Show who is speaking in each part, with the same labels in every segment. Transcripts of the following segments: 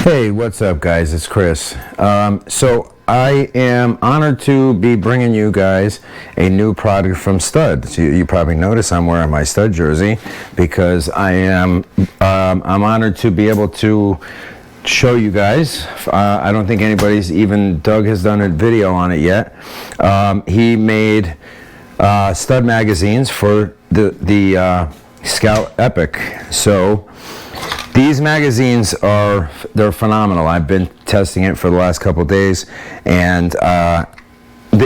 Speaker 1: Hey, what's up, guys? It's Chris. So I am honored to be bringing you guys a new product from Stud. So you probably notice I'm wearing my Stud jersey because I'm honored to be able to show you guys. I don't think even Doug has done a video on it yet. He made Stud magazines for the Skout Epoch. So these magazines they're phenomenal. I've been testing it for the last couple of days, and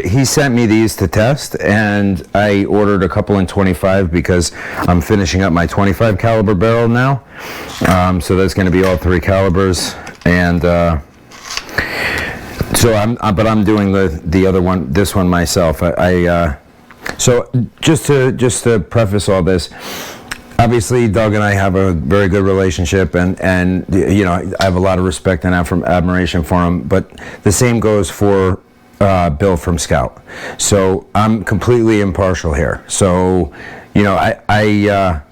Speaker 1: he sent me these to test, and I ordered a couple in 25 because I'm finishing up my 25 caliber barrel now. So that's going to be all three calibers, and so I'm doing the other one, this one myself. So just to preface all this. Obviously, Doug and I have a very good relationship, and you know, I have a lot of respect and admiration for him. But the same goes for Bill from Skout. So I'm completely impartial here. So, you know, I'm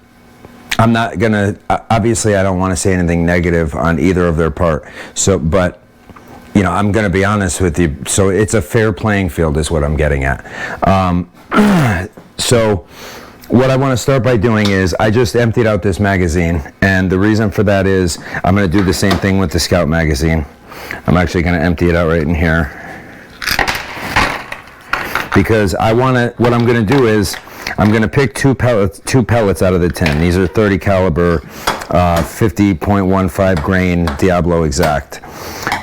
Speaker 1: not gonna. Obviously, I don't want to say anything negative on either of their part. So, but you know, I'm gonna be honest with you. So it's a fair playing field, is what I'm getting at. So what I want to start by doing is I just emptied out this magazine, and the reason for that is I'm going to do the same thing with the Skout magazine. I'm actually going to empty it out right in here because what I'm going to do is I'm going to pick two pellets out of the tin. These are 30 caliber 50.15 grain Diablo Exact.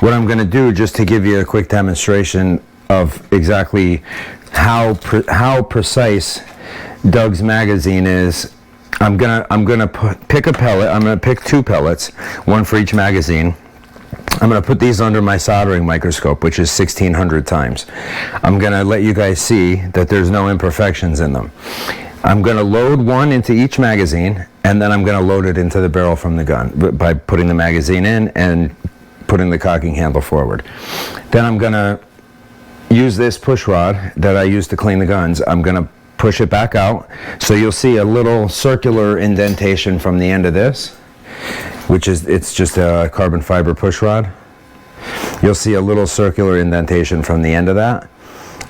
Speaker 1: What I'm going to do, just to give you a quick demonstration of exactly how precise Doug's magazine is, I'm gonna pick a pellet. I'm gonna pick two pellets, one for each magazine. I'm gonna put these under my soldering microscope, which is 1600 times. I'm gonna let you guys see that there's no imperfections in them. I'm gonna load one into each magazine, and then I'm gonna load it into the barrel from the gun by putting the magazine in and putting the cocking handle forward. Then I'm gonna use this push rod that I use to clean the guns. I'm gonna push it back out, so you'll see a little circular indentation from the end of this, which is, it's just a carbon fiber push rod. You'll see a little circular indentation from the end of that,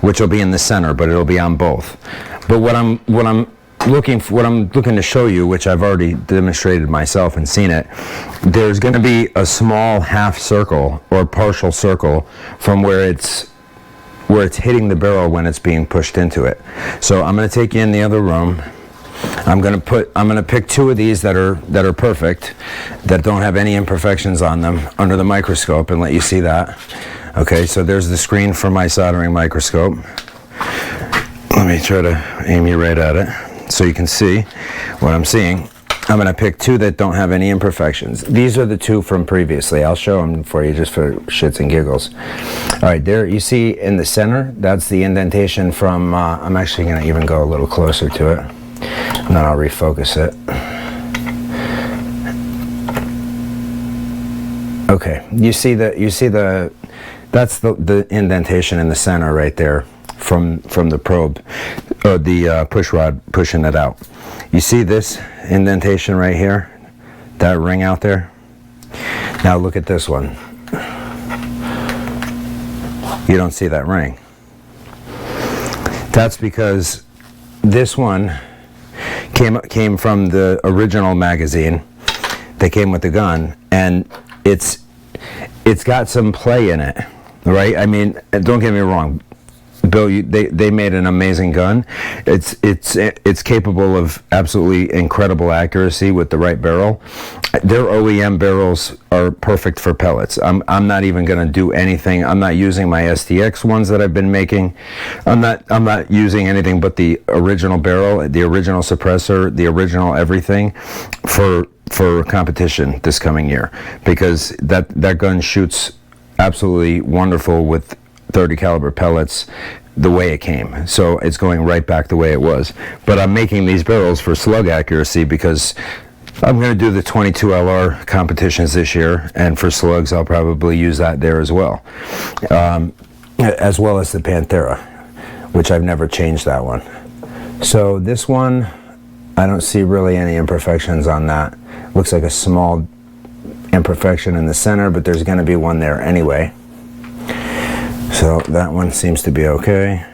Speaker 1: which will be in the center, but it'll be on both. But what I'm looking to show you, which I've already demonstrated myself and seen it, there's going to be a small half circle or partial circle from where it's hitting the barrel when it's being pushed into it. So I'm going to take you in the other room. I'm going to pick two of these that are perfect, that don't have any imperfections on them, under the microscope, and let you see that. Okay, so there's the screen for my soldering microscope. Let me try to aim you right at it so you can see what I'm seeing. I'm going to pick two that don't have any imperfections. These are the two from previously. I'll show them for you just for shits and giggles. All right, there you see in the center, that's the indentation from, I'm actually going to even go a little closer to it, and then I'll refocus it. Okay, that's the indentation in the center right there from the probe, or the push rod pushing it out. You see this indentation right here, that ring out there? Now look at this one. You don't see that ring. That's because this one came from the original magazine that came with the gun, and it's got some play in it, right? I mean, don't get me wrong, Bill, they made an amazing gun. It's capable of absolutely incredible accuracy with the right barrel. Their OEM barrels are perfect for pellets. I'm not even going to do anything. I'm not using my STX ones that I've been making. I'm not using anything but the original barrel, the original suppressor, the original everything for competition this coming year, because that gun shoots absolutely wonderful with 30 caliber pellets the way it came. So it's going right back the way it was. But I'm making these barrels for slug accuracy because I'm going to do the 22 LR competitions this year, and for slugs I'll probably use that there as well. As well as the Panthera, which I've never changed that one. So this one, I don't see really any imperfections on that. Looks like a small imperfection in the center, but there's going to be one there anyway. So that one seems to be okay.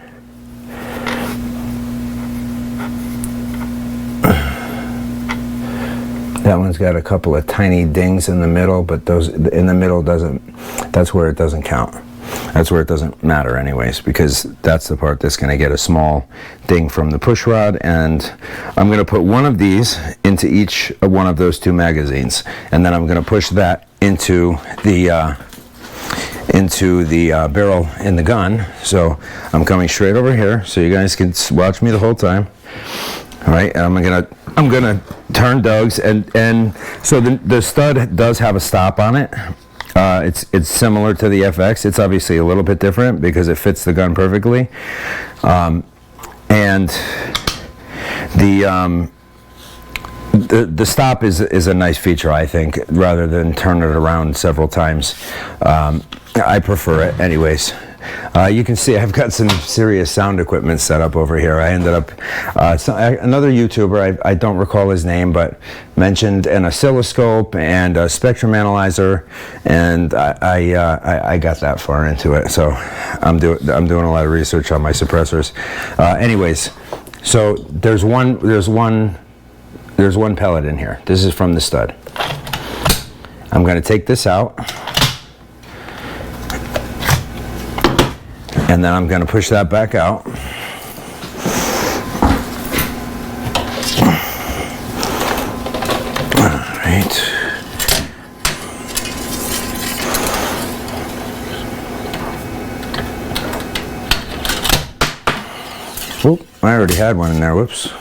Speaker 1: That one's got a couple of tiny dings in the middle, but those in the middle that's where it doesn't count. That's where it doesn't matter anyways, because that's the part that's going to get a small ding from the push rod. And I'm going to put one of these into each one of those two magazines, and then I'm going to push that into the barrel in the gun. So I'm coming straight over here, so you guys can watch me the whole time. All right, and I'm gonna turn Doug's, and so the stud does have a stop on it. It's similar to the FX. It's obviously a little bit different because it fits the gun perfectly, and the stop is a nice feature, I think, rather than turn it around several times. I prefer it anyways. You can see I've got some serious sound equipment set up over here. I ended up, another YouTuber, I don't recall his name, but mentioned an oscilloscope and a spectrum analyzer, and I got that far into it. So I'm doing a lot of research on my suppressors. Anyways, so there's one pellet in here. This is from the stud. I'm going to take this out. And then I'm going to push that back out. All right. Whoop, I already had one in there, whoops.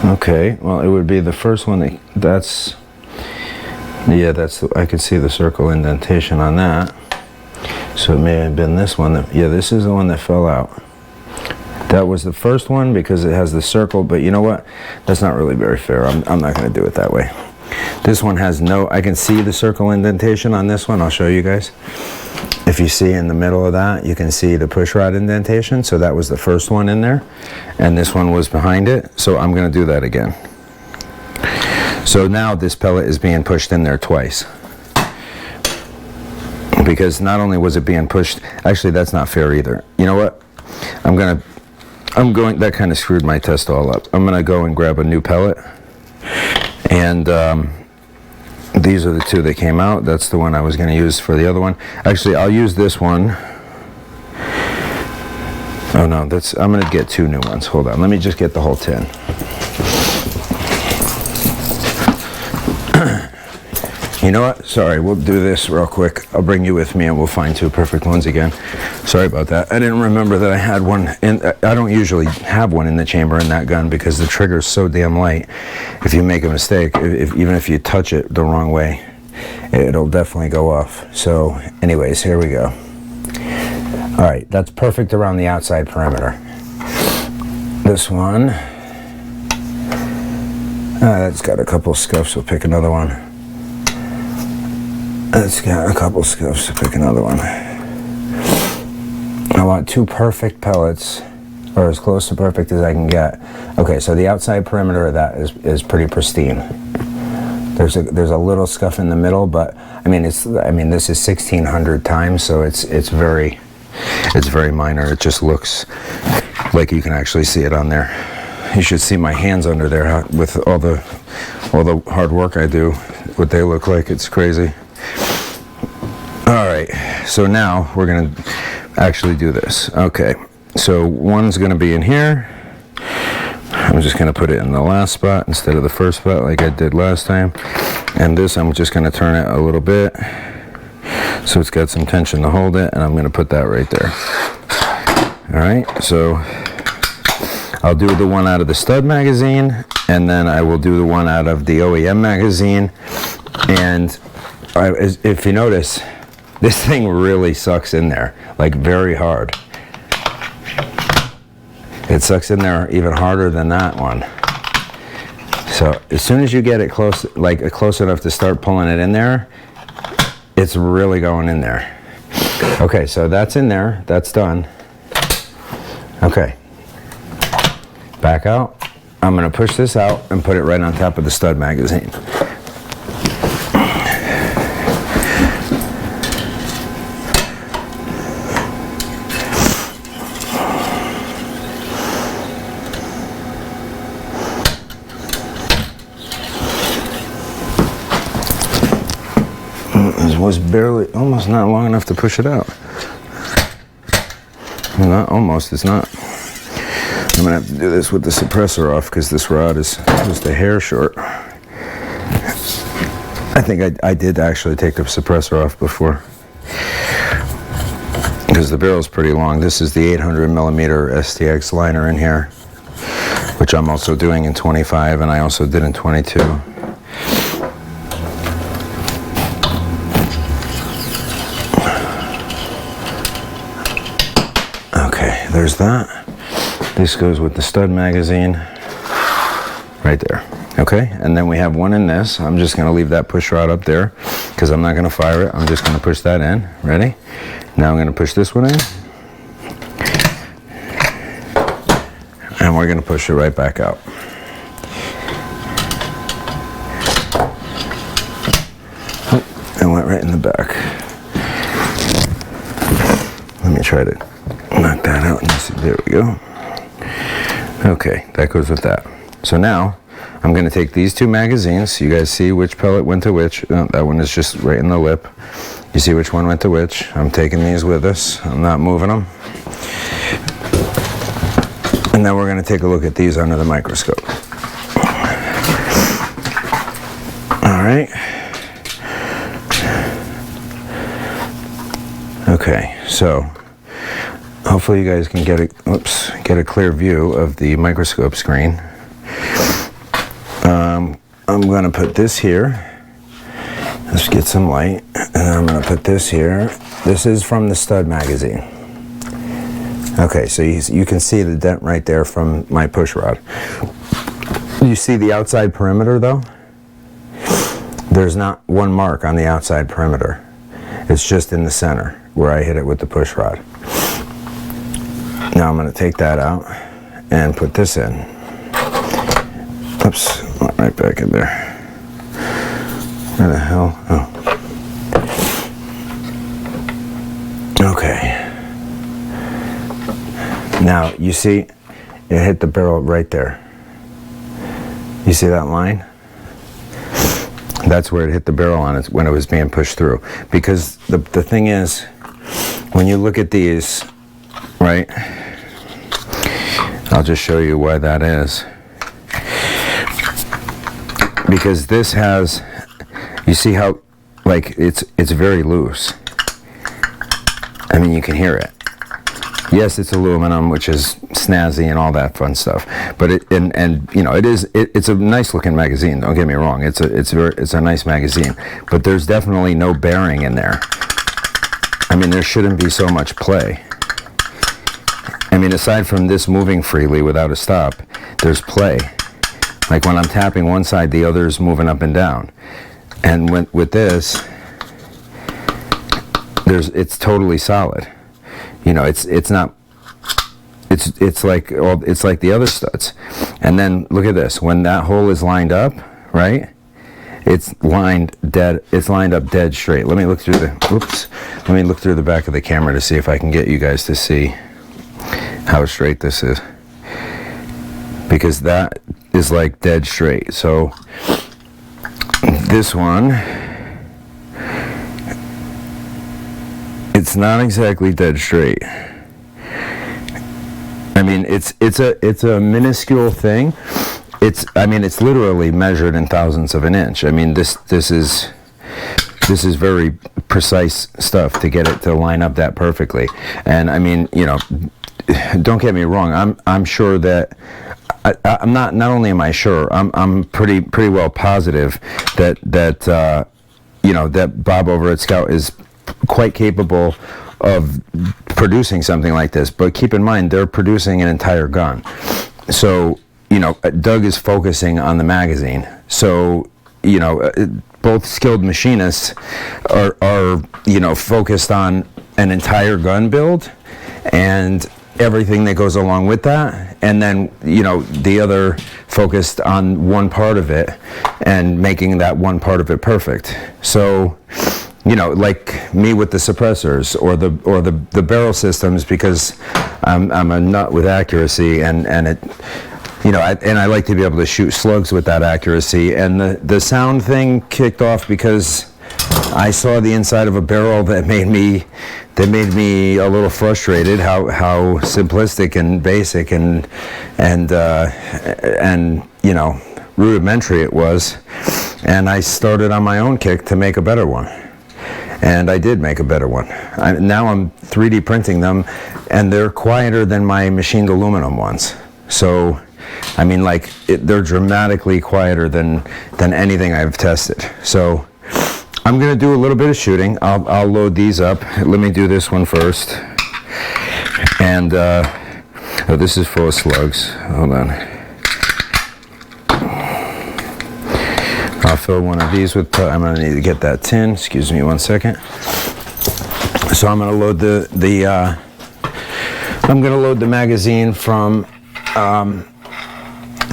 Speaker 1: Okay, well, it would be the first one I could see the circle indentation on that. So it may have been this one this is the one that fell out. That was the first one because it has the circle, but you know what? That's not really very fair. I'm not going to do it that way. This one has I can see the circle indentation on this one. I'll show you guys. If you see in the middle of that, you can see the push rod indentation. So that was the first one in there, and this one was behind it. So I'm going to do that again. So now this pellet is being pushed in there twice. Because not only was it being pushed, actually that's not fair either. You know what? That kind of screwed my test all up. I'm gonna go and grab a new pellet, and these are the two that came out. That's the one I was gonna use for the other one. Actually, I'll use this one. Oh no, I'm gonna get two new ones. Hold on, let me just get the whole tin. You know what? Sorry, we'll do this real quick. I'll bring you with me and we'll find two perfect ones again. Sorry about that. I didn't remember that I had one I don't usually have one in the chamber in that gun because the trigger is so damn light. If you make a mistake, even if you touch it the wrong way, it'll definitely go off. So anyways, here we go. All right, that's perfect around the outside perimeter. This one, that's got a couple scuffs. We'll pick another one. It's got a couple scuffs, to pick another one. I want two perfect pellets, or as close to perfect as I can get. Okay, so the outside perimeter of that is pretty pristine. There's a little scuff in the middle, but I mean this is 1600 times, so it's very minor. It just looks like you can actually see it on there. You should see my hands under there with all the hard work I do. What they look like, it's crazy. All right, so now we're gonna actually do this. Okay, so one's gonna be in here. I'm just gonna put it in the last spot instead of the first spot like I did last time. And this, I'm just gonna turn it a little bit so it's got some tension to hold it, and I'm gonna put that right there. All right, so I'll do the one out of the stud magazine, and then I will do the one out of the OEM magazine. And if you notice, this thing really sucks in there, like very hard. It sucks in there even harder than that one. So as soon as you get it close enough to start pulling it in there, it's really going in there. Okay, so that's in there, that's done. Okay, back out. I'm gonna push this out and put it right on top of the stud magazine. It was barely, almost not long enough to push it out. Well, not almost, it's not. I'm gonna have to do this with the suppressor off because this rod is just a hair short. I think I did actually take the suppressor off before because the barrel's pretty long. This is the 800 millimeter STX liner in here, which I'm also doing in 25, and I also did in 22. Okay, there's that. This goes with the stud magazine right there. Okay, and then we have one in this. I'm just going to leave that push rod up there because I'm not going to fire it. I'm just going to push that in. Ready? Now I'm going to push this one in. And we're going to push it right back out. Oh, it went right in the back. Let me try to knock that out. There we go. Okay, that goes with that. So now I'm going to take these two magazines so you guys see which pellet went to which. That one is just right in the lip. You see which one went to which. I'm taking these with us. I'm not moving them. And then we're going to take a look at these under the microscope. All right. Okay, so hopefully you guys can get a clear view of the microscope screen. I'm going to put this here. Let's get some light. And I'm going to put this here. This is from the stud magazine. Okay, so you can see the dent right there from my push rod. You see the outside perimeter though? There's not one mark on the outside perimeter. It's just in the center where I hit it with the push rod. Now I'm going to take that out and put this in. Oops, right back in there. Where the hell? Oh. Okay. Now you see it hit the barrel right there. You see that line? That's where it hit the barrel on it when it was being pushed through. Because the thing is, when you look at these, right? I'll just show you why that is. Because this has, you see how, like, it's very loose. I mean, you can hear it. Yes, it's aluminum, which is snazzy and all that fun stuff. But and you know, it's a nice looking magazine. Don't get me wrong. It's a nice magazine. But there's definitely no bearing in there. I mean, there shouldn't be so much play. I mean, aside from this moving freely without a stop, there's play. Like when I'm tapping one side, the other is moving up and down. And with this, it's totally solid. You know, it's like the other studs. And then look at this. When that hole is lined up, right? It's lined up dead straight. Let me look through the back of the camera to see if I can get you guys to see how straight this is. Because that is like dead straight. So this one, it's not exactly dead straight. I mean, it's a minuscule thing. It's literally measured in thousandths of an inch. I mean, this is very precise stuff to get it to line up that perfectly. And I mean, you know, don't get me wrong. I'm sure that I'm not only am I sure, I'm pretty well positive that you know, that Bob over at Skout is quite capable of producing something like this. But keep in mind, they're producing an entire gun. So, you know, Doug is focusing on the magazine. So, you know, both skilled machinists are you know, focused on an entire gun build and everything that goes along with that, and then, you know, the other focused on one part of it and making that one part of it perfect. So, you know, like me with the suppressors or the barrel systems, because I'm a nut with accuracy, and it, you know, I like to be able to shoot slugs with that accuracy. And the sound thing kicked off because I saw the inside of a barrel that made me a little frustrated. How simplistic and basic and you know, rudimentary it was. And I started on my own kick to make a better one. And I did make a better one. Now I'm 3D printing them, and they're quieter than my machined aluminum ones. So, I mean, like, they're dramatically quieter than anything I've tested. So, I'm gonna do a little bit of shooting. I'll load these up. Let me do this one first. And, oh, this is full of slugs. Hold on. I'll fill one of these with, I'm going to need to get that tin. Excuse me one second. So I'm going to load I'm going to load the magazine from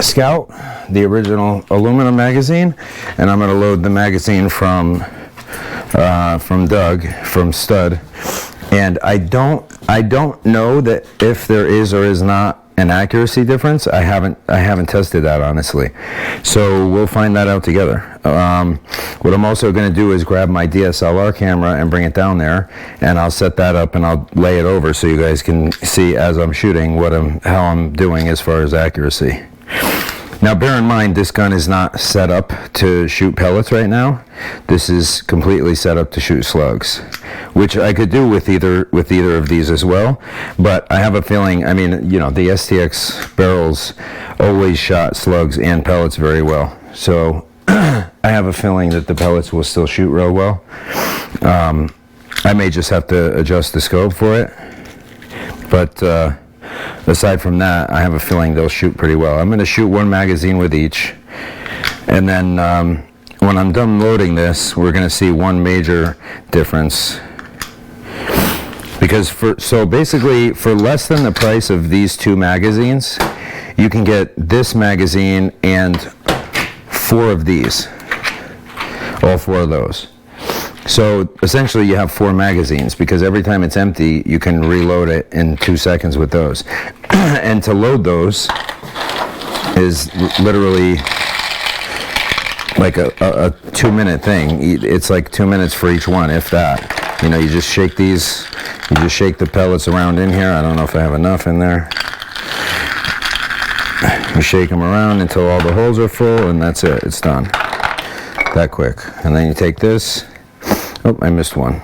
Speaker 1: Skout, the original aluminum magazine, and I'm going to load the magazine from Doug, from Stud. And I don't know that if there is or is not an accuracy difference. I haven't tested that, honestly, so we'll find that out together. What I'm also going to do is grab my DSLR camera and bring it down there, and I'll set that up and I'll lay it over so you guys can see as I'm shooting how I'm doing as far as accuracy. Now, bear in mind, this gun is not set up to shoot pellets right now. This is completely set up to shoot slugs, which I could do with either of these as well. But I have a feeling, I mean, you know, the STX barrels always shot slugs and pellets very well. So I have a feeling that the pellets will still shoot real well. I may just have to adjust the scope for it. But aside from that, I have a feeling they'll shoot pretty well. I'm going to shoot one magazine with each, and then when I'm done loading this, we're going to see one major difference. Because so basically, for less than the price of these two magazines, you can get this magazine and 4 of these, all 4 of those. So essentially you have 4 magazines, because every time it's empty, you can reload it in 2 seconds with those. And to load those is literally like a 2-minute thing. It's like 2 minutes for each one, if that. You know, you just shake these, you just shake the pellets around in here. I don't know if I have enough in there. You shake them around until all the holes are full, and that's it. It's done. That quick. And then you take this. Oh, I missed one.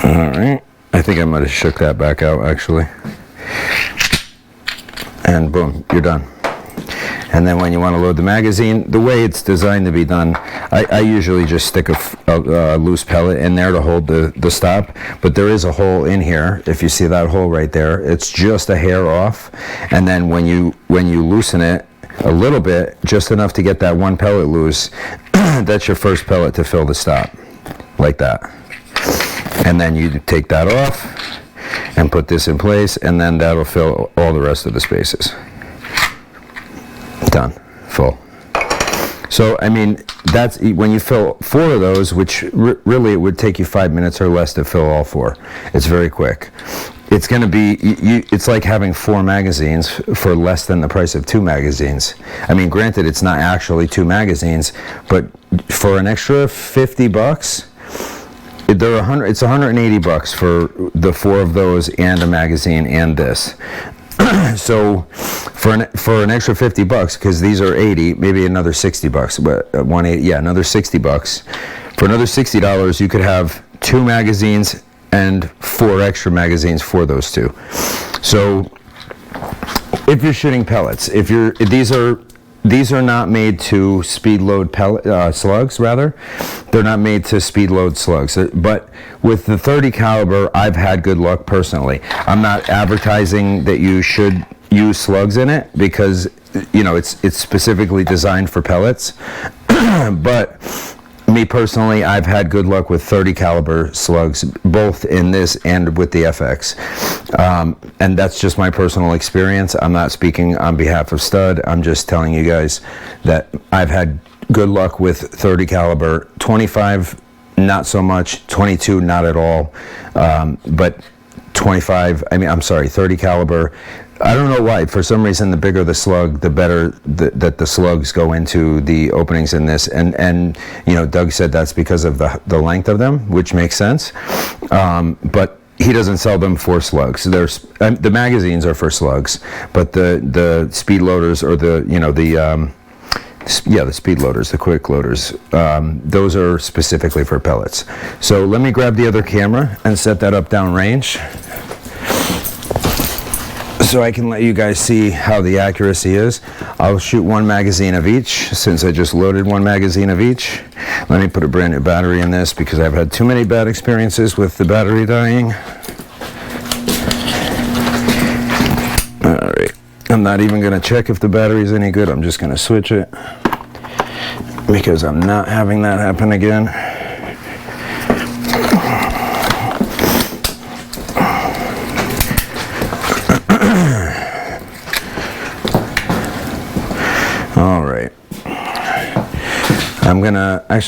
Speaker 1: All right. I think I might have shook that back out, actually. And boom, you're done. And then when you want to load the magazine, the way it's designed to be done, I usually just stick a loose pellet in there to hold the stop. But there is a hole in here. If you see that hole right there, it's just a hair off. And then when you loosen it a little bit, just enough to get that one pellet loose, that's your first pellet to fill the stop, like that. And then you take that off and put this in place, and then that'll fill all the rest of the spaces. Done. Full. So, I mean, that's when you fill 4 of those, which really it would take you 5 minutes or less to fill all 4. It's very quick. It's going to be, it's like having 4 magazines for less than the price of 2 magazines. I mean, granted, it's not actually 2 magazines, but for an extra $50, it's $180 for the 4 of those and a magazine and this. So for an extra $50, because these are 80, maybe another $60, but 180, yeah, another $60. For another $60, you could have 2 magazines and 4 extra magazines for those 2. So if you're shooting pellets, these are not made to speed load slugs, rather. They're not made to speed load slugs. But with the 30 caliber, I've had good luck personally. I'm not advertising that you should use slugs in it, because, you know, it's specifically designed for pellets. But me personally, I've had good luck with 30 caliber slugs, both in this and with the FX. And that's just my personal experience. I'm not speaking on behalf of Stud. I'm just telling you guys that I've had good luck with 30 caliber. 25, not so much. 22, not at all. But 25, 30 caliber, I don't know why. For some reason, the bigger the slug, the better that the slugs go into the openings in this. And you know, Doug said that's because of the length of them, which makes sense. But he doesn't sell them for slugs. There's the magazines are for slugs, but the speed loaders, or the speed loaders, the quick loaders, those are specifically for pellets. So let me grab the other camera and set that up downrange, so I can let you guys see how the accuracy is. I'll shoot one magazine of each, since I just loaded one magazine of each. Let me put a brand new battery in this, because I've had too many bad experiences with the battery dying. All right, I'm not even gonna check if the battery's any good. I'm just gonna switch it, because I'm not having that happen again.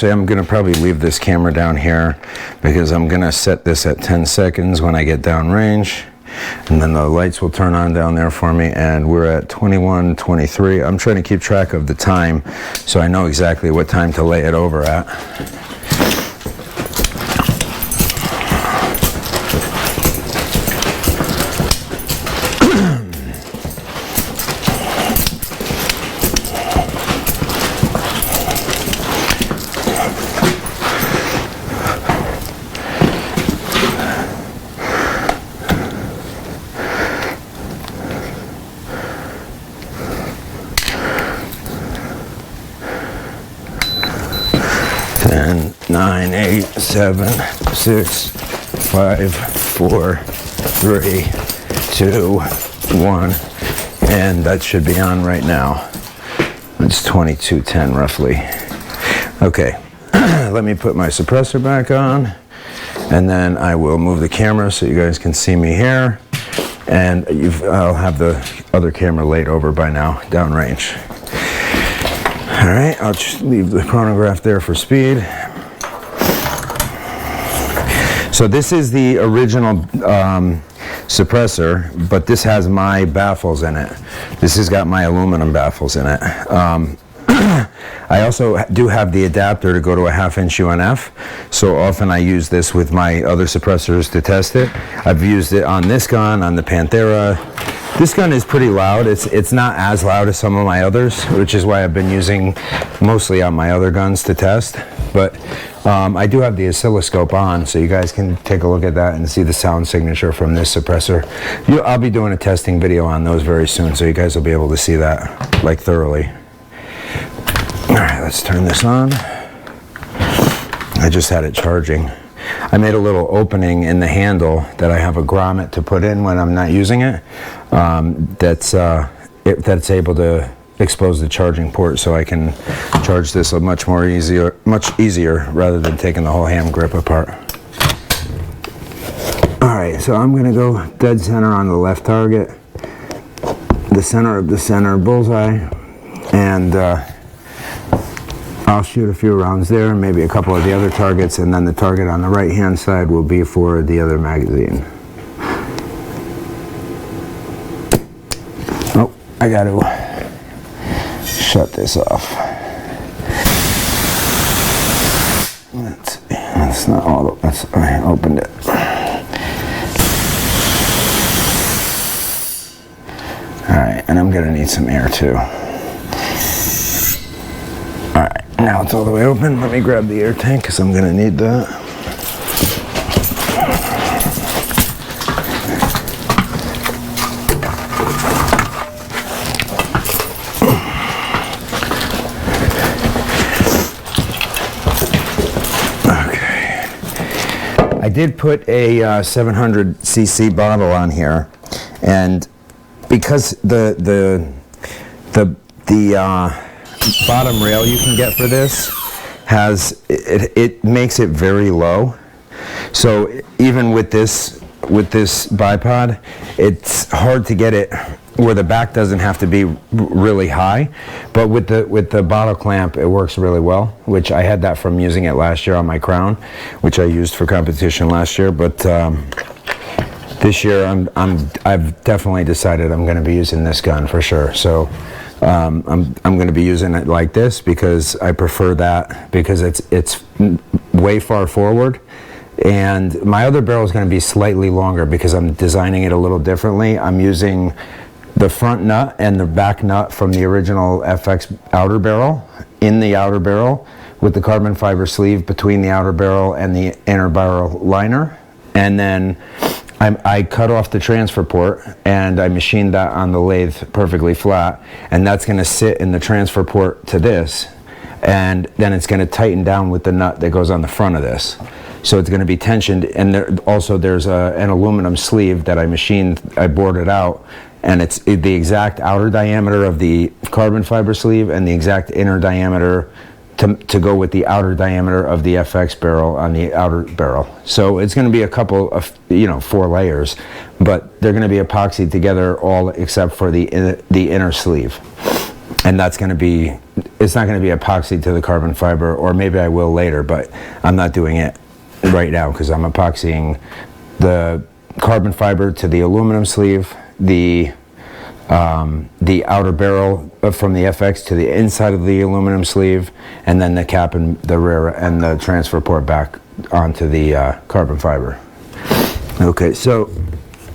Speaker 1: I'm gonna probably leave this camera down here, because I'm gonna set this at 10 seconds when I get downrange, and then the lights will turn on down there for me, and we're at 21:23. I'm trying to keep track of the time, so I know exactly what time to lay it over at. Ten, 9, 8, 7, 6, 5, 4, 3, 2, 1, and that should be on right now. It's 22:10 roughly. Okay, let me put my suppressor back on, and then I will move the camera so you guys can see me here, and I'll have the other camera laid over by now, downrange. All right, I'll just leave the chronograph there for speed. So this is the original suppressor, but this has my baffles in it. This has got my aluminum baffles in it. I also do have the adapter to go to a 1/2" UNF, so often I use this with my other suppressors to test it. I've used it on this gun, on the Panthera. This gun is pretty loud. It's not as loud as some of my others, which is why I've been using mostly on my other guns to test. But I do have the oscilloscope on, so you guys can take a look at that and see the sound signature from this suppressor. I'll be doing a testing video on those very soon, so you guys will be able to see that like thoroughly. All right, let's turn this on. I just had it charging. I made a little opening in the handle that I have a grommet to put in when I'm not using it. That's able to expose the charging port, so I can charge this much easier rather than taking the whole hand grip apart. All right, so I'm gonna go dead center on the left target, the center of the center bullseye, and I'll shoot a few rounds there, maybe a couple of the other targets, and then the target on the right hand side will be for the other magazine. Oh, I got to shut this off. Let's see, that's not all, I opened it. All right, and I'm gonna need some air too. All right, now it's all the way open. Let me grab the air tank, because I'm gonna need that. I did put a 700cc bottle on here, and because the bottom rail you can get for this it makes it very low. So even with this bipod, it's hard to get it where the back doesn't have to be really high, but with the bottle clamp it works really well, which I had that from using it last year on my Crown, which I used for competition last year. But this year I've definitely decided I'm going to be using this gun for sure. So I'm going to be using it like this because I prefer that, because it's way far forward, and my other barrel is going to be slightly longer because I'm designing it a little differently. I'm using the front nut and the back nut from the original FX outer barrel in the outer barrel, with the carbon fiber sleeve between the outer barrel and the inner barrel liner, and then I cut off the transfer port and I machined that on the lathe perfectly flat, and that's going to sit in the transfer port to this, and then it's going to tighten down with the nut that goes on the front of this. So it's going to be tensioned, and there's an aluminum sleeve that I machined, I bored it out, and it's the exact outer diameter of the carbon fiber sleeve and the exact inner diameter to go with the outer diameter of the FX barrel on the outer barrel. So it's going to be a couple of, 4 layers, but they're going to be epoxied together all except for the inner sleeve. And that's going to be, it's not going to be epoxied to the carbon fiber, or maybe I will later, but I'm not doing it right now because I'm epoxying the carbon fiber to the aluminum sleeve, the outer barrel from the FX to the inside of the aluminum sleeve, and then the cap and the rear and the transfer port back onto the carbon fiber. Okay, so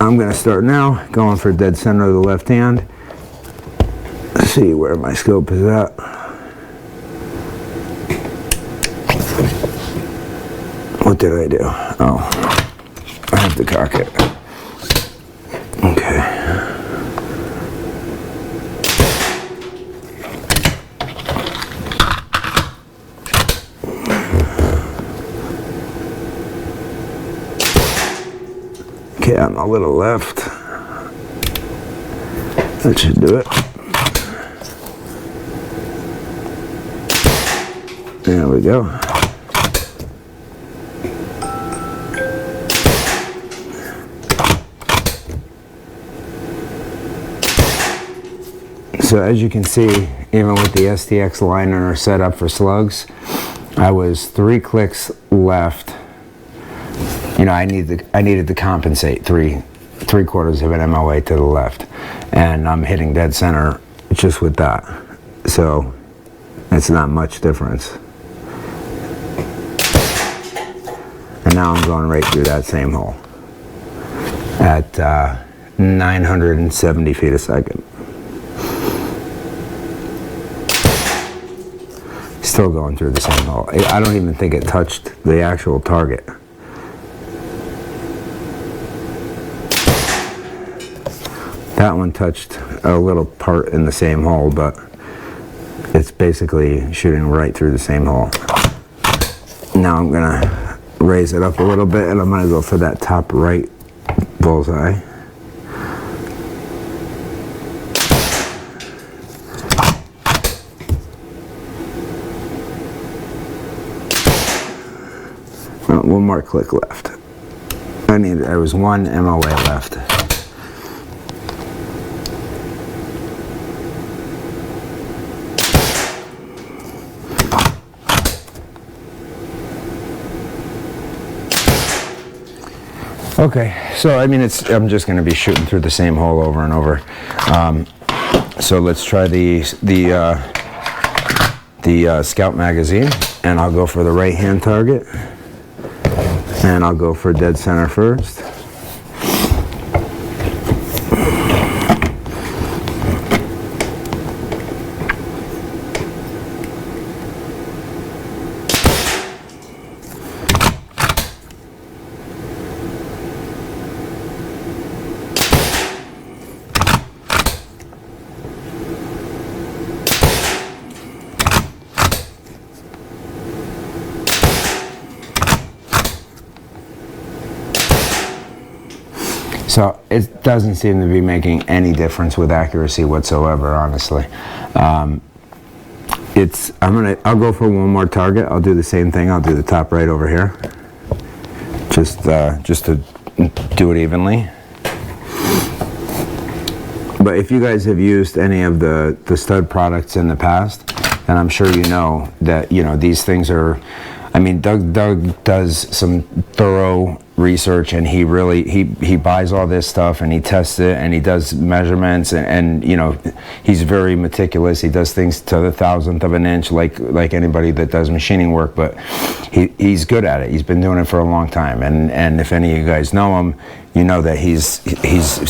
Speaker 1: I'm going to start now, going for dead center of the left hand. See where my scope is at. What did I do? Oh, I have to cock it. Okay. Okay, on the little left. That should do it. There we go. So as you can see, even with the STX liner set up for slugs, I was 3 clicks left. I needed to compensate 3/4 of an MOA to the left, and I'm hitting dead center just with that. So it's not much difference. And now I'm going right through that same hole at 970 feet a second. Still going through the same hole. I don't even think it touched the actual target. That one touched a little part in the same hole, but it's basically shooting right through the same hole. Now I'm gonna raise it up a little bit, and I'm gonna go for that top right bullseye. Well, 1 more click left. There was 1 MOA left. Okay, so I'm just going to be shooting through the same hole over and over. So let's try the Skout magazine, and I'll go for the right hand target, and I'll go for dead center first. So it doesn't seem to be making any difference with accuracy whatsoever, honestly. I'll go for 1 more target. I'll do the same thing. I'll do the top right over here, just to do it evenly. But if you guys have used any of the stud products in the past, then I'm sure you know that these things are. Doug does some thorough research, and he really he buys all this stuff and he tests it and he does measurements, and you know, he's very meticulous. He does things to the thousandth of an inch, like anybody that does machining work, but he's good at it. He's been doing it for a long time, and if any of you guys know him, you know that he's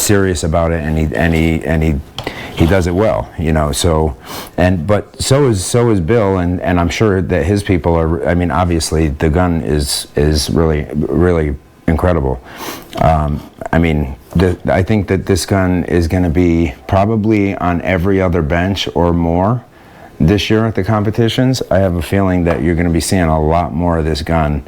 Speaker 1: serious about it, and he does it well, you know. So, but so is Bill, and I'm sure that his people are. I mean, obviously the gun is really incredible. I mean, I think that this gun is going to be probably on every other bench or more this year at the competitions. I have a feeling that you're going to be seeing a lot more of this gun.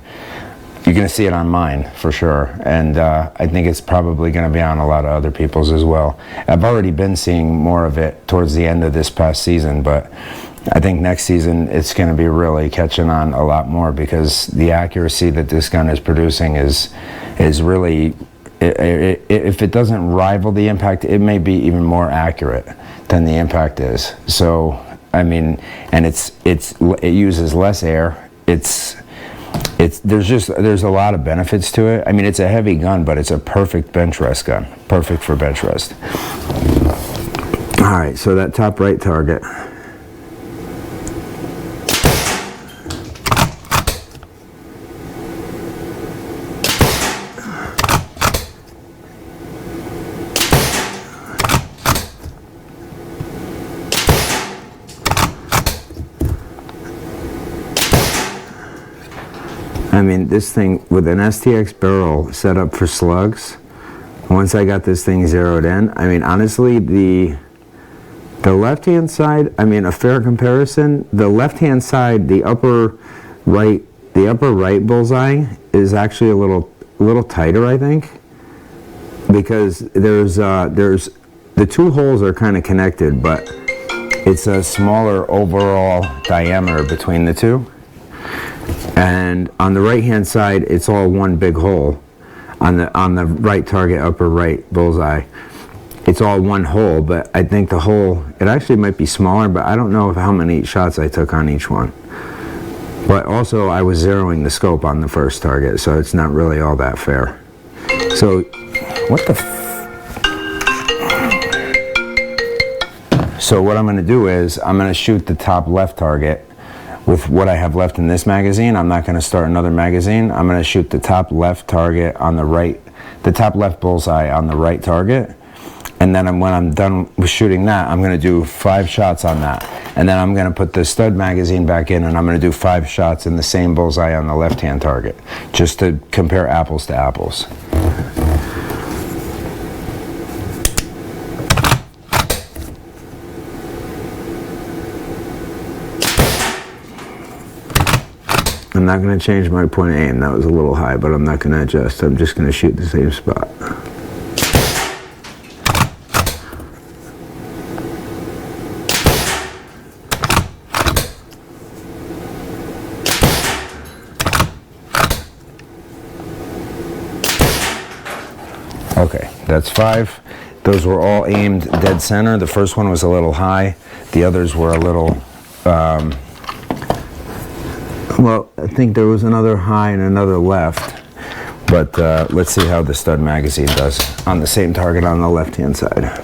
Speaker 1: You're going to see it on mine for sure, and I think it's probably going to be on a lot of other people's as well. I've already been seeing more of it towards the end of this past season, but I think next season it's going to be really catching on a lot more, because the accuracy that this gun is producing is really, if it doesn't rival the Impact, it may be even more accurate than the Impact is. So I mean, and it uses less air. There's a lot of benefits to it. I mean, it's a heavy gun, but it's a perfect bench rest gun. Perfect for bench rest. All right, so that top right target. I mean, this thing with an STX barrel set up for slugs, once I got this thing zeroed in, I mean, honestly, the left-hand side, I mean, a fair comparison, the left-hand side, the upper right bullseye is actually a little tighter, I think, because there's the two holes are kind of connected, but it's a smaller overall diameter between the two. And on the right hand side, it's all one big hole. On the right target, upper right bullseye, it's all one hole, but I think the hole, it actually might be smaller, but I don't know how many shots I took on each one. But also I was zeroing the scope on the first target, so it's not really all that fair. So what the So what I'm going to do is I'm going to shoot the top left target with what I have left in this magazine. I'm not going to start another magazine. I'm going to shoot the top left target on the right, the top left bullseye on the right target. And then when I'm done with shooting that, I'm going to do 5 shots on that. And then I'm going to put the stud magazine back in, and I'm going to do 5 shots in the same bullseye on the left-hand target, just to compare apples to apples. I'm not going to change my point of aim. That was a little high, but I'm not going to adjust. I'm just going to shoot the same spot. Okay, that's 5. Those were all aimed dead center. The first one was a little high. The others were a little... well, I think there was another high and another left, but let's see how the stud magazine does on the same target on the left-hand side.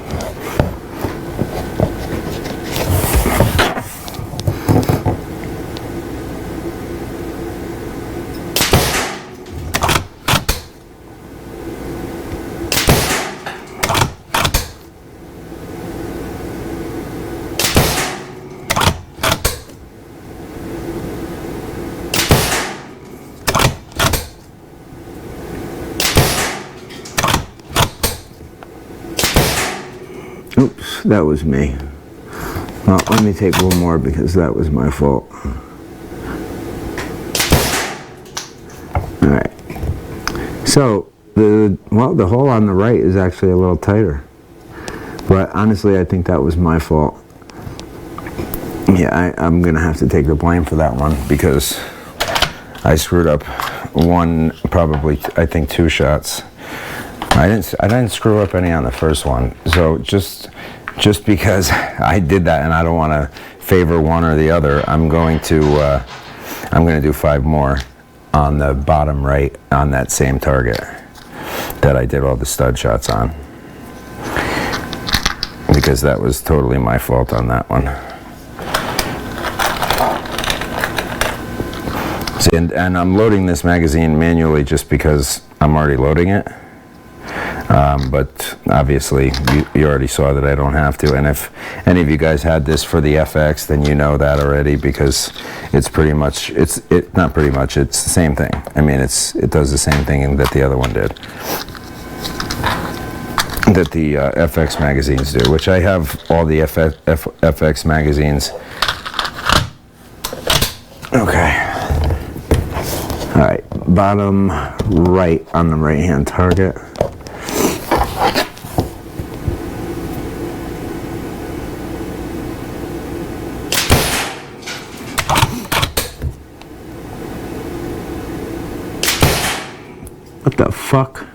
Speaker 1: Oops, that was me. Well, let me take one more because that was my fault. Alright. So, the hole on the right is actually a little tighter. But honestly, I think that was my fault. Yeah, I'm going to have to take the blame for that one because I screwed up probably, I think 2 shots. I didn't screw up any on the first one, so just because I did that and I don't want to favor one or the other, I'm going to do 5 more. on the bottom right on that same target that I did all the stud shots on, because that was totally my fault on that one. See, and I'm loading this magazine manually just because I'm already loading it. But obviously you already saw that I don't have to, and if any of you guys had this for the FX, then you know that already, because it's pretty much, it's not pretty much, it's the same thing. I mean, it does the same thing that the other one did, that the FX magazines do, which I have all the FX magazines. Okay. All right, bottom right on the right hand target. What the fuck?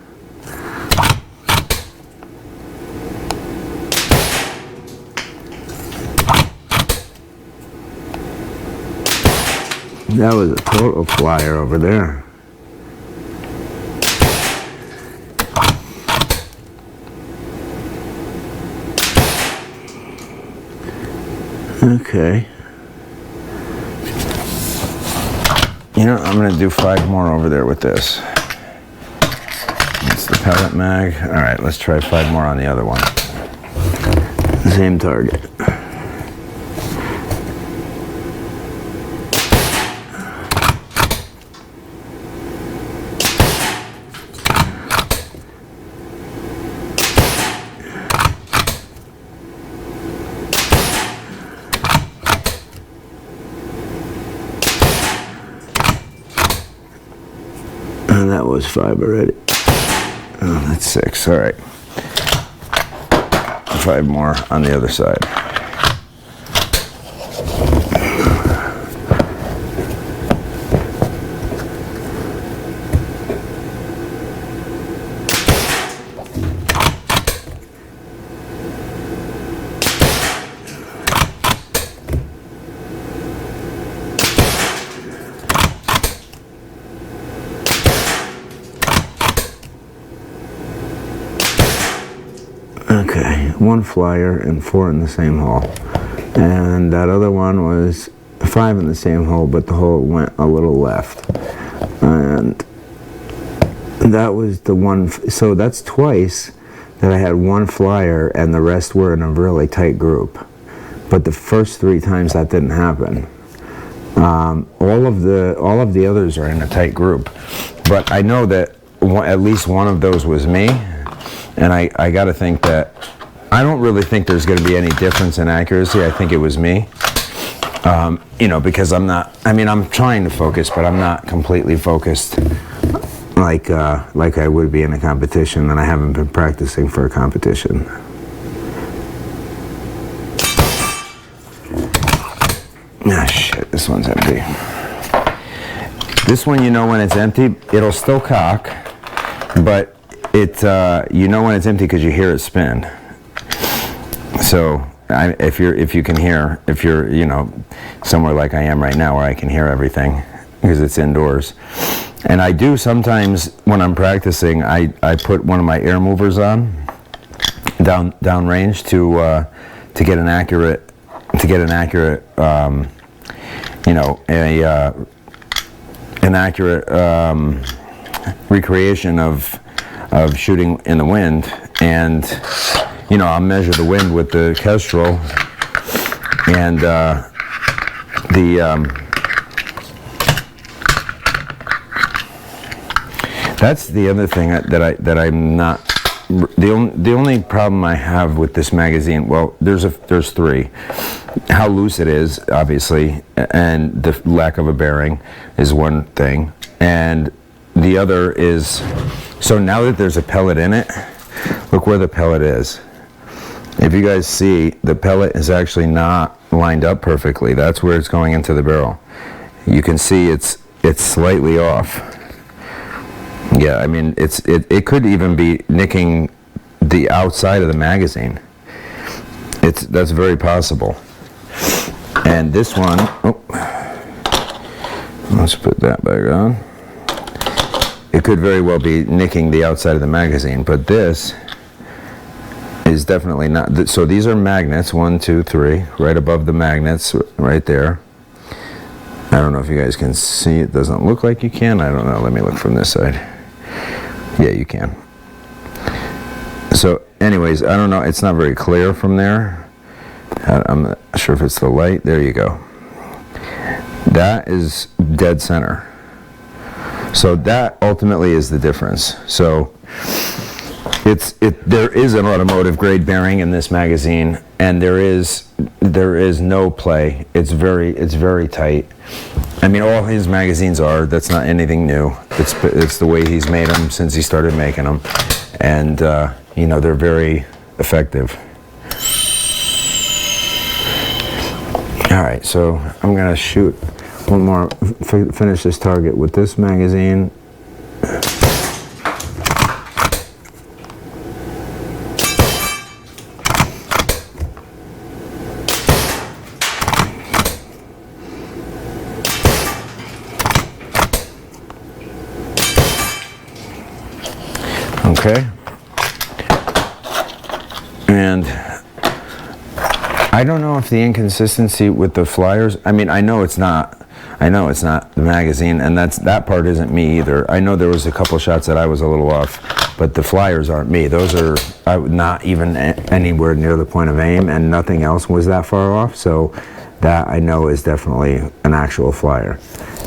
Speaker 1: That was a total flyer over there. Okay. You know, I'm gonna do 5 more over there with this. It's the pellet mag. All right, let's try 5 more on the other one. Same target. And that was 5 already. Oh, that's 6. All right. 5 more on the other side. Okay, 1 flyer and 4 in the same hole. And that other one was 5 in the same hole, but the hole went a little left. And that was the one, so that's twice that I had 1 flyer and the rest were in a really tight group. But the first 3 times that didn't happen. All of the others are in a tight group. But I know that at least one of those was me. And I got to think that, I don't really think there's going to be any difference in accuracy. I think it was me. You know, because I'm not, I mean, I'm trying to focus, but I'm not completely focused like I would be in a competition, and I haven't been practicing for a competition. Ah, shit, this one's empty. This one, you know when it's empty, it'll still cock, but you know when it's empty because you hear it spin. So if you're you know somewhere like I am right now where I can hear everything because it's indoors, and I do sometimes when I'm practicing I put one of my air movers on down range to get an accurate you know an accurate recreation of shooting in the wind, and you know I'll measure the wind with the Kestrel, and that's the other thing that I'm not, the only problem I have with this magazine, well, there's 3. How loose it is, obviously, and the lack of a bearing is one thing, and the other is, so now that there's a pellet in it, look where the pellet is. If you guys see, the pellet is actually not lined up perfectly. That's where it's going into the barrel. You can see it's slightly off. Yeah, I mean, it could even be nicking the outside of the magazine. That's very possible. And this one, oh, let's put that back on. it could very well be nicking the outside of the magazine, but this is definitely not. So these are magnets, 1, 2, 3, right above the magnets, right there. I don't know if you guys can see. It doesn't look like you can. I don't know. Let me look from this side. Yeah, you can. So anyways, I don't know. It's not very clear from there. I'm not sure if it's the light. There you go. That is dead center. So that ultimately is the difference. So there is an automotive grade bearing in this magazine, and there is no play. It's very tight. I mean, all his magazines are. That's not anything new. It's the way he's made them since he started making them, and you know, they're very effective. All right, so I'm gonna shoot one more, finish this target with this magazine. Okay, and I don't know if the inconsistency with the flyers, I mean, I know it's not the magazine, and that part isn't me either. I know there was a couple shots that I was a little off, but the flyers aren't me. Those are not even anywhere near the point of aim, and nothing else was that far off, so that I know is definitely an actual flyer.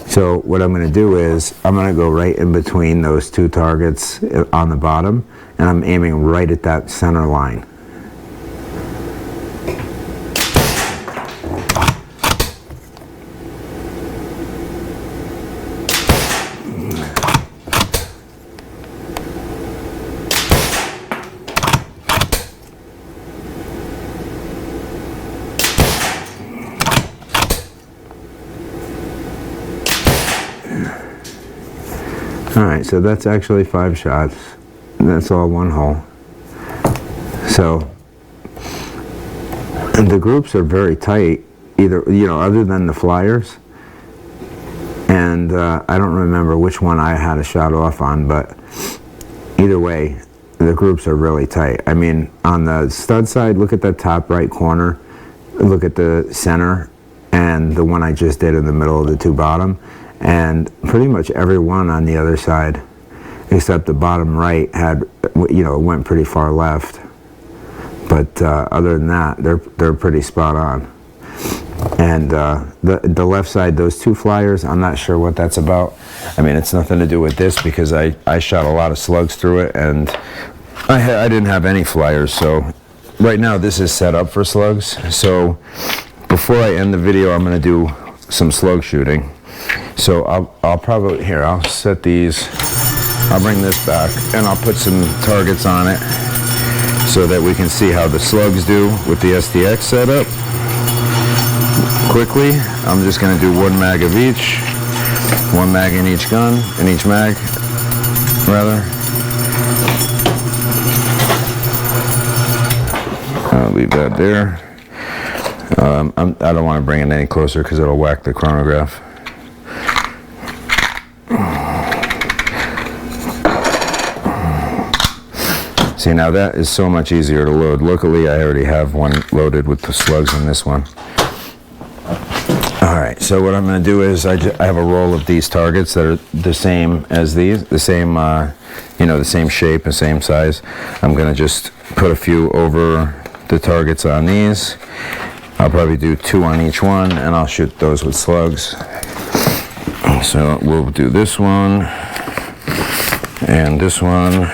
Speaker 1: So what I'm going to do is I'm going to go right in between those two targets on the bottom, and I'm aiming right at that center line. Alright, so that's actually 5 shots. And that's all one hole. So, and the groups are very tight, either, you know, other than the flyers. And I don't remember which one I had a shot off on, but either way, the groups are really tight. I mean, on the stud side, look at the top right corner, look at the center, and the one I just did in the middle of the two bottom. And pretty much every one on the other side, except the bottom right, had, you know, went pretty far left. But other than that, they're pretty spot on. And the left side, those two flyers, I'm not sure what that's about. I mean, it's nothing to do with this because I shot a lot of slugs through it, and I didn't have any flyers. So right now this is set up for slugs. So before I end the video, I'm going to do some slug shooting. So I'll probably, here, I'll set these, I'll bring this back, and I'll put some targets on it so that we can see how the slugs do with the STX setup. Quickly, I'm just going to do one mag of each, one mag in each gun, in each mag, rather. I'll leave that there. I don't want to bring it any closer because it'll whack the chronograph. See, now that is so much easier to load. Luckily, I already have one loaded with the slugs in this one. Alright, so what I'm going to do is I have a roll of these targets that are the same as these, the same, you know, the same shape and same size. I'm going to just put a few over the targets on these. I'll probably do 2 on each one, and I'll shoot those with slugs. So we'll do this one, and this one.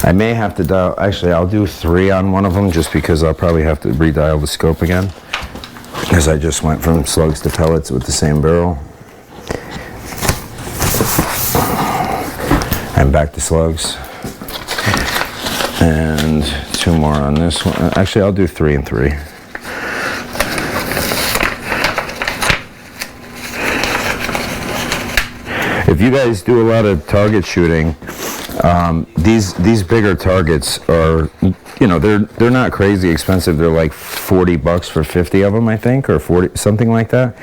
Speaker 1: I may have to dial, actually I'll do 3 on one of them just because I'll probably have to redial the scope again because I just went from slugs to pellets with the same barrel. I'm back to slugs. And 2 more on this one. Actually, I'll do 3 and 3. If you guys do a lot of target shooting, these bigger targets are, you know, they're not crazy expensive. They're like $40 for 50 of them, I think, or 40, something like that.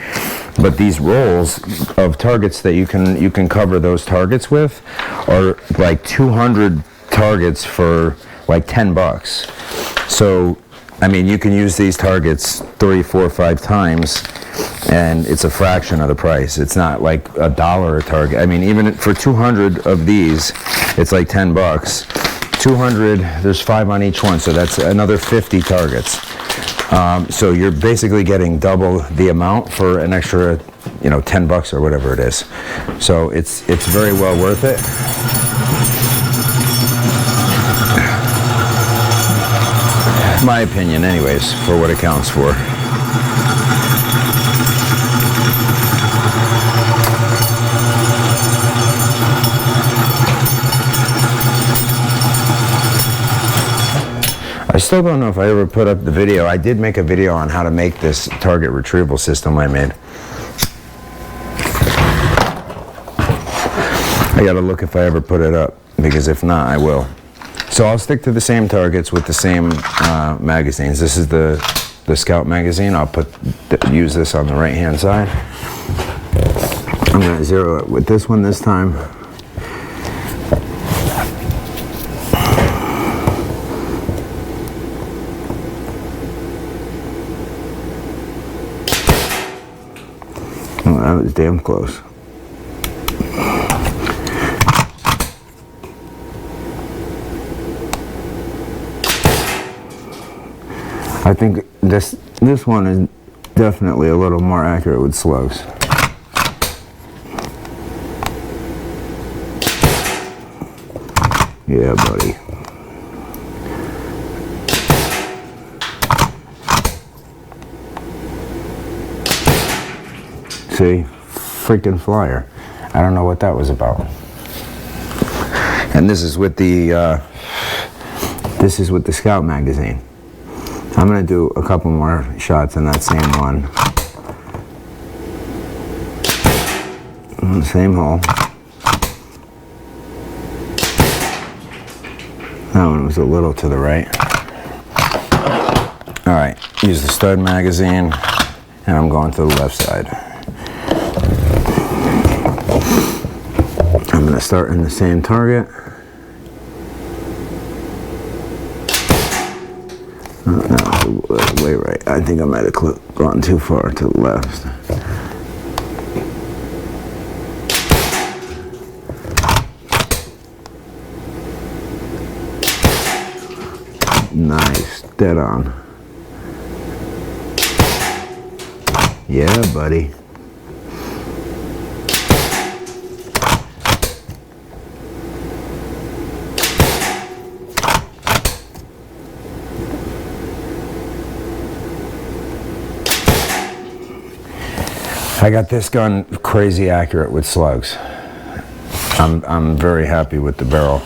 Speaker 1: But these rolls of targets that you can cover those targets with are like 200 targets for like $10. So, I mean, you can use these targets 3, 4, 5 times, and it's a fraction of the price. It's not like $1 a target. I mean, even for 200 of these, it's like $10. 200, there's 5 on each one, so that's another 50 targets. So you're basically getting double the amount for an extra, you know, $10 or whatever it is. So it's very well worth it. My opinion, anyways, for what it counts for. I still don't know if I ever put up the video. I did make a video on how to make this target retrieval system I made. I gotta look if I ever put it up, because if not, I will. So I'll stick to the same targets with the same magazines. This is the Skout magazine. I'll use this on the right hand side. I'm gonna zero it with this one this time. Oh, that was damn close. I think this one is definitely a little more accurate with slugs. Yeah, buddy. See? Freaking flyer. I don't know what that was about. And this is with the Skout magazine. I'm going to do a couple more shots in that same one. Same hole. That one was a little to the right. Alright, use the stud magazine, and I'm going to the left side. I'm going to start in the same target. No, way right. I think I might have gone too far to the left. Nice, dead on. Yeah, buddy. I got this gun crazy accurate with slugs. I'm very happy with the barrel.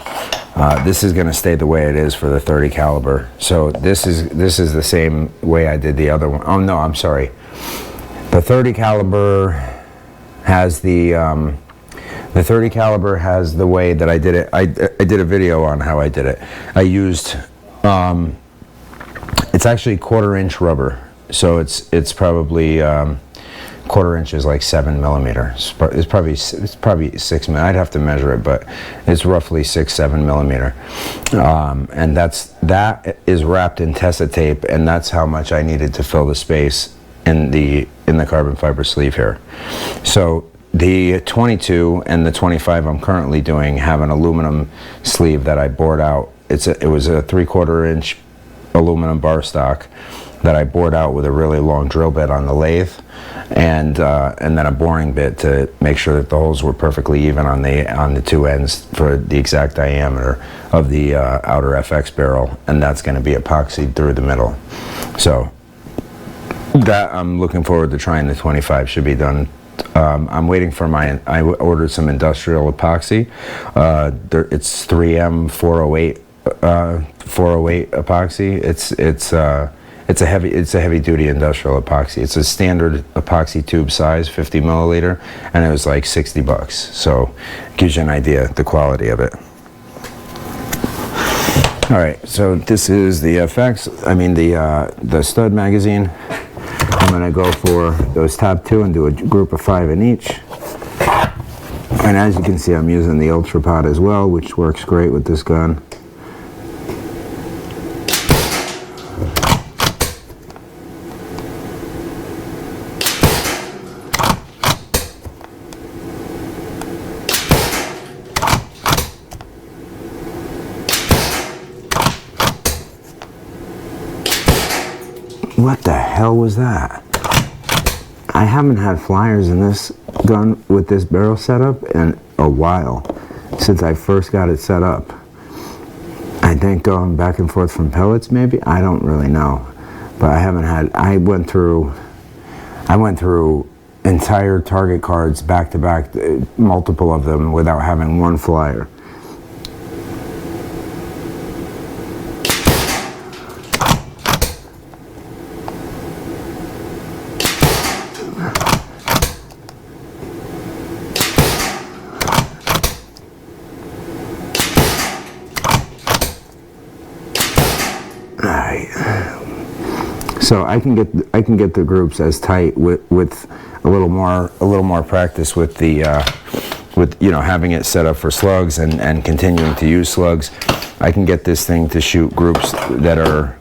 Speaker 1: This is going to stay the way it is for the 30 caliber. So this is the same way I did the other one. Oh no, I'm sorry. The 30 caliber has the 30 caliber has the way that I did it. I did a video on how I did it. I used it's actually 1/4 inch rubber. So it's probably 1/4 inch is like 7 millimeter. It's probably 6 millimeter. I'd have to measure it, but it's roughly 6-7 millimeter. And that is wrapped in Tessa tape, and that's how much I needed to fill the space in the carbon fiber sleeve here. So the 22 and the 25 I'm currently doing have an aluminum sleeve that I bored out. It was a 3/4 inch aluminum bar stock that I bored out with a really long drill bit on the lathe, and then a boring bit to make sure that the holes were perfectly even on the two ends for the exact diameter of the outer FX barrel, and that's going to be epoxied through the middle. So that I'm looking forward to trying. The 25 should be done. I'm waiting for I ordered some industrial epoxy. It's 3M 408 epoxy. It's a heavy duty industrial epoxy. It's a standard epoxy tube size, 50 milliliter, and it was like $60. So it gives you an idea the quality of it. All right, so this is the FX. I mean the stud magazine. I'm going to go for those top two and do a group of 5 in each. And as you can see, I'm using the Ultra Pod as well, which works great with this gun. What the hell was that? I haven't had flyers in this gun with this barrel setup in a while, since I first got it set up. I think going back and forth from pellets maybe? I don't really know. But I haven't had, I went through entire target cards back to back, multiple of them, without having one flyer. So I can get the groups as tight with a little more practice with the with having it set up for slugs and continuing to use slugs. I can get this thing to shoot groups that are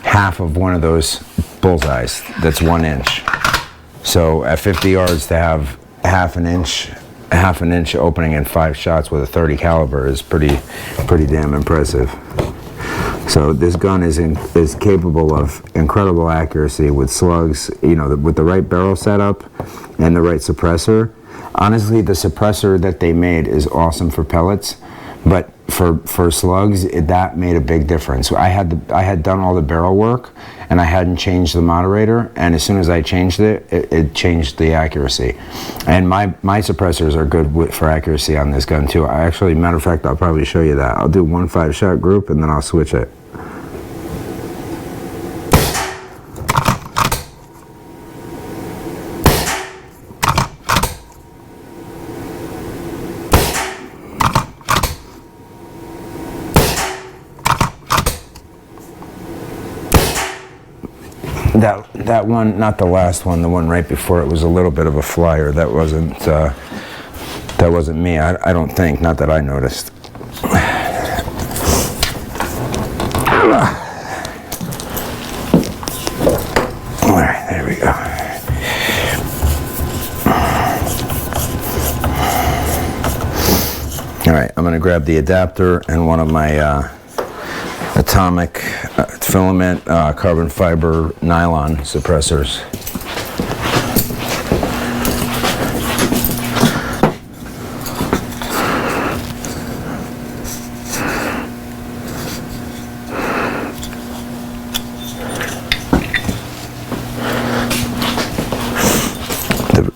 Speaker 1: half of one of those bullseyes. That's 1 inch. So at 50 yards to have half an inch opening in 5 shots with a 30 caliber is pretty damn impressive. So this gun is capable of incredible accuracy with slugs, with the right barrel setup and the right suppressor. Honestly, the suppressor that they made is awesome for pellets, but for slugs, that made a big difference. I had done all the barrel work, and I hadn't changed the moderator, and as soon as I changed it, it changed the accuracy. And my suppressors are good for accuracy on this gun too. Matter of fact, I'll probably show you that. I'll do 1 5-shot group, and then I'll switch it. That one, not the last one, the one right before it was a little bit of a flyer. That wasn't me. I don't think. Not that I noticed. All right, there we go. All right, I'm going to grab the adapter and one of my atomic filament carbon fiber nylon suppressors.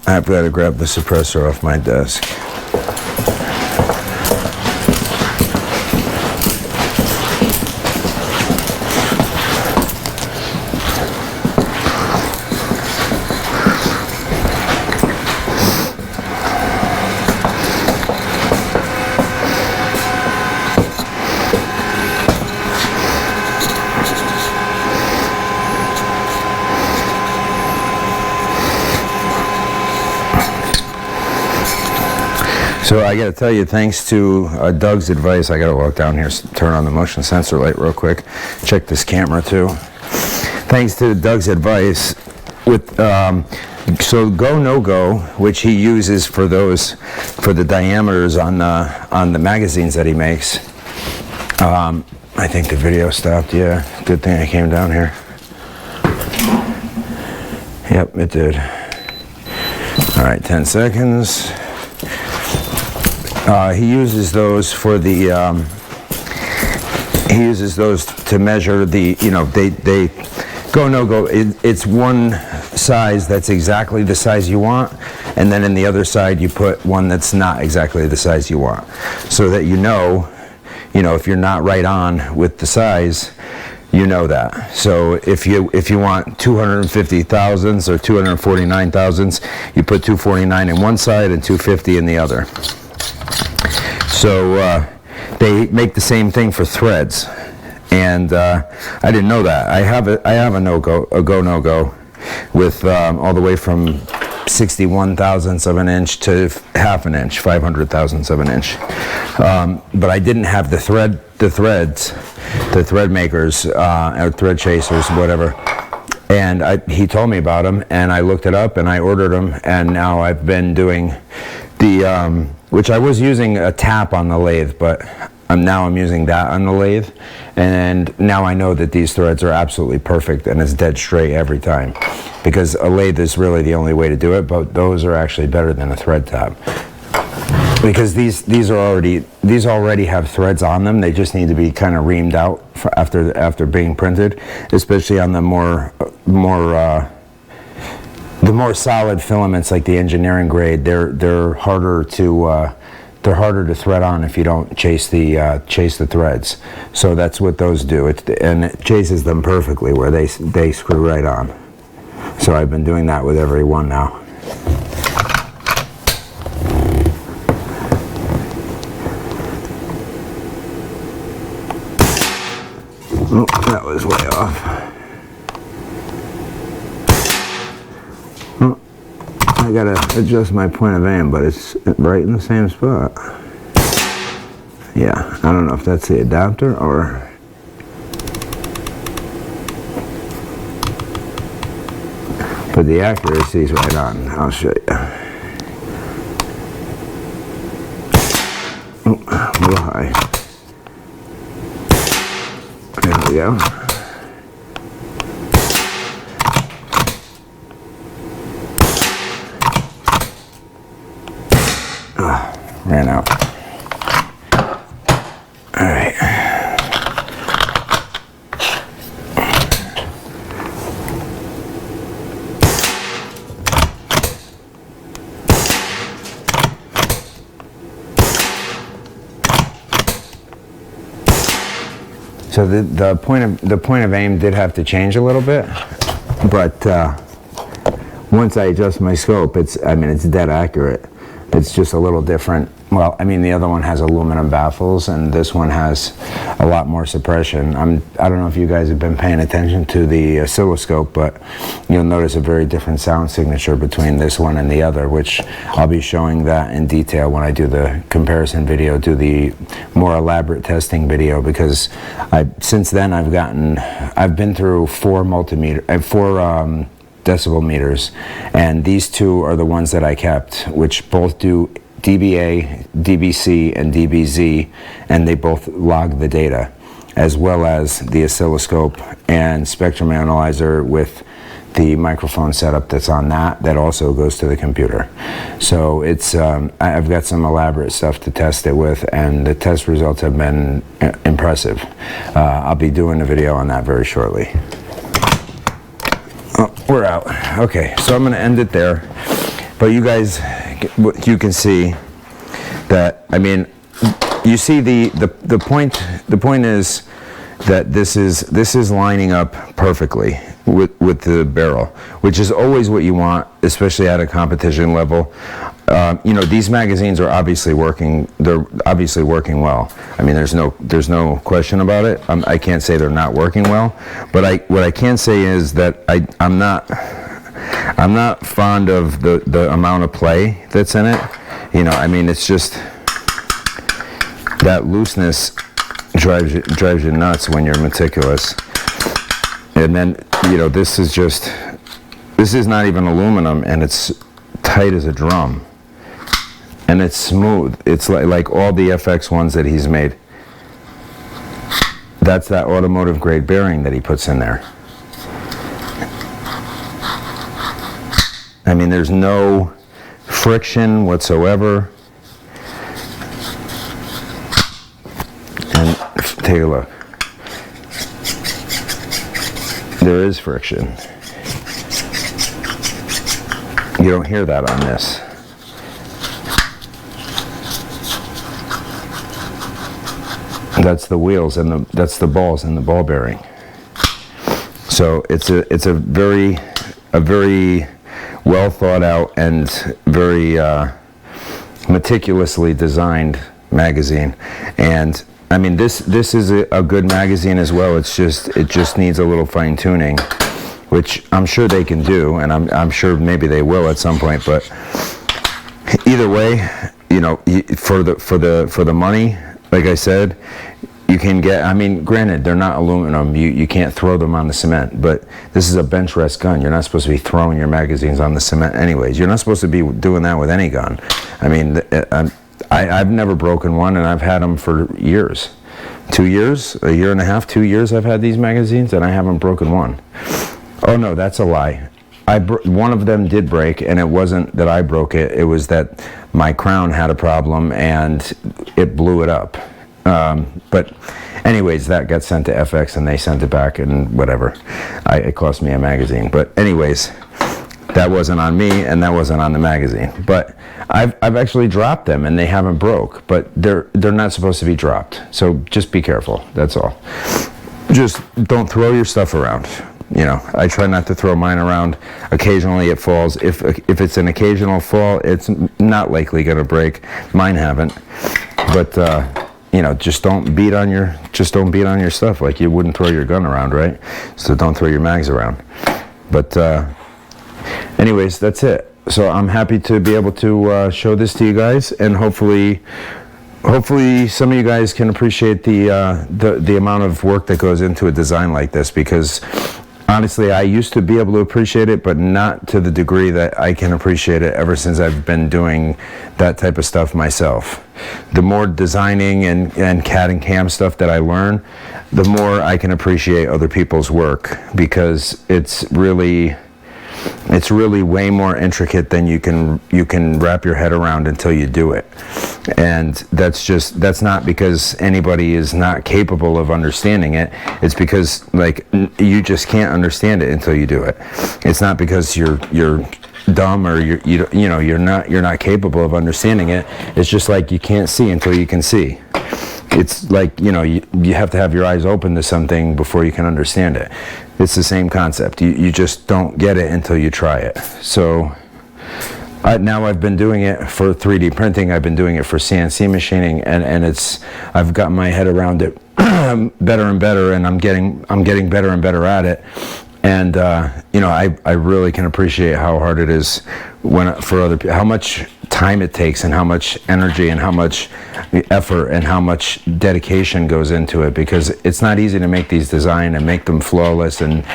Speaker 1: I've got to grab the suppressor off my desk. So I got to tell you, thanks to Doug's advice, I got to walk down here, turn on the motion sensor light real quick, check this camera too. Thanks to Doug's advice, with so go no go, which he uses for the diameters on the magazines that he makes. I think the video stopped. Yeah, good thing I came down here. Yep, it did. All right, 10 seconds. He uses those for the, he uses those to measure the, they go no go. It's one size that's exactly the size you want, and then in the other side you put one that's not exactly the size you want, so that if you're not right on with the size, you know that. So if you want 250 thousandths or 249 thousandths, you put 249 in one side and 250 in the other. So they make the same thing for threads, and I didn't know that. I have a go no go, with all the way from 61 thousandths of an inch to half an inch, 500 thousandths of an inch. But I didn't have the thread makers, or thread chasers, whatever. And he told me about them, and I looked it up, and I ordered them, and now I've been doing the, which I was using a tap on the lathe, but now I'm using that on the lathe, and now I know that these threads are absolutely perfect, and it's dead straight every time, because a lathe is really the only way to do it, but those are actually better than a thread tap. Because these already have threads on them. They just need to be kind of reamed out after being printed, especially on the more solid filaments like the engineering grade. They're harder to thread on if you don't chase the threads. So that's what those do. And it chases them perfectly where they screw right on. So I've been doing that with every one now. Oh, that was way off. Oh, I gotta adjust my point of aim, but it's right in the same spot. Yeah, I don't know if that's the adapter or... But the accuracy is right on. I'll show you. Oh, a little high. There we go. Ran out. All right. So the point of aim did have to change a little bit, but once I adjust my scope, it's dead accurate. It's just a little different. Well, I mean, the other one has aluminum baffles, and this one has a lot more suppression. I don't know if you guys have been paying attention to the oscilloscope, but you'll notice a very different sound signature between this one and the other, which I'll be showing that in detail when I do the comparison video, do the more elaborate testing video, because since then I've been through four decibel meters, and these two are the ones that I kept, which both do dBA, dBc, and dBz, and they both log the data, as well as the oscilloscope and spectrum analyzer with the microphone setup that's on that also goes to the computer. So it's I've got some elaborate stuff to test it with, and the test results have been impressive. I'll be doing a video on that very shortly. Oh, we're out. Okay, so I'm going to end it there. But you guys, you can see that, I mean, you see the point. The point is that this is lining up perfectly with the barrel, which is always what you want, especially at a competition level. You know, these magazines are obviously working. They're obviously working well. I mean, there's no question about it. I can't say they're not working well, but what I can say is that I'm not fond of the amount of play that's in it. You know, I mean, it's just that looseness drives you nuts when you're meticulous. And then, you know, this is not even aluminum, and it's tight as a drum. And it's smooth. It's like all the FX ones that he's made. That's that automotive grade bearing that he puts in there. I mean, there's no friction whatsoever. And take a look. There is friction. You don't hear that on this. That's the wheels and that's the balls and the ball bearing. So it's a very well thought out and very meticulously designed magazine. And I mean, this is a good magazine as well. It just needs a little fine tuning. which I'm sure they can do, and I'm sure maybe they will at some point. But either way, you know, for the money, like I said, you can get, I mean, granted, they're not aluminum. You can't throw them on the cement, but this is a bench rest gun. You're not supposed to be throwing your magazines on the cement anyways. You're not supposed to be doing that with any gun. I mean, I've never broken one, and I've had them for years. 2 years, a year and a half, 2 years I've had these magazines, and I haven't broken one. Oh no, that's a lie. One of them did break, and it wasn't that I broke it. It was that my crown had a problem, and it blew it up. But anyways, that got sent to FX, and they sent it back, and whatever. It cost me a magazine. But anyways, that wasn't on me, and that wasn't on the magazine. But I've actually dropped them, and they haven't broke. But they're not supposed to be dropped. So just be careful. That's all. Just don't throw your stuff around. You know, I try not to throw mine around. Occasionally it falls. If it's an occasional fall, it's not likely going to break. Mine haven't. But you know, just don't beat on your stuff like you wouldn't throw your gun around, right? So don't throw your mags around. But anyways, that's it. So I'm happy to be able to show this to you guys, and hopefully some of you guys can appreciate the amount of work that goes into a design like this, because honestly, I used to be able to appreciate it, but not to the degree that I can appreciate it ever since I've been doing that type of stuff myself. The more designing and CAD and CAM stuff that I learn, the more I can appreciate other people's work, because it's really way more intricate than you can wrap your head around until you do it. And that's not because anybody is not capable of understanding it. It's because, like, you just can't understand it until you do it. It's not because you're dumb or you're not capable of understanding it. It's just like you can't see until you can see. It's like, you know, you have to have your eyes open to something before you can understand it. It's the same concept. You just don't get it until you try it. So now I've been doing it for 3D printing. I've been doing it for CNC machining, and I've got my head around it better and better, and I'm getting better and better at it. And you know, I really can appreciate how hard it is for other people, how much time it takes, and how much energy and how much effort and how much dedication goes into it, because it's not easy to make these design and make them flawless and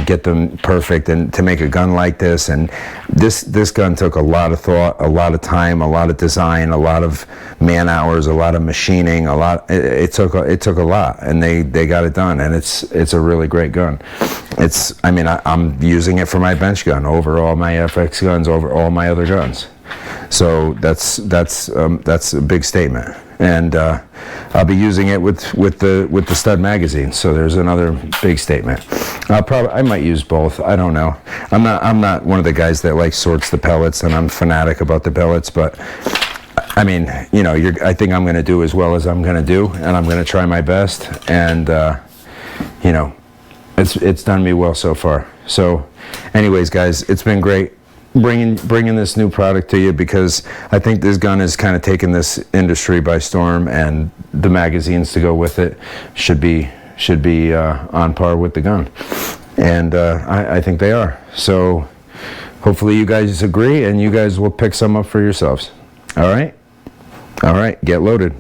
Speaker 1: get them perfect, and to make a gun like this. And this gun took a lot of thought, a lot of time, a lot of design, a lot of man hours, a lot of machining, it took a lot, and they got it done, and it's a really great gun. I mean, I'm using it for my bench gun over all my FX guns, over all my other guns. So that's a big statement, and I'll be using it with the stud magazine. So there's another big statement. I might use both. I don't know. I'm not one of the guys that like sorts the pellets, and I'm fanatic about the pellets. But I mean, you know, I think I'm going to do as well as I'm going to do, and I'm going to try my best. And you know, it's done me well so far. So, anyways, guys, it's been great bringing this new product to you, because I think this gun has kind of taken this industry by storm, and the magazines to go with it should be on par with the gun, and I think they are. So hopefully you guys agree, and you guys will pick some up for yourselves. All right, get loaded.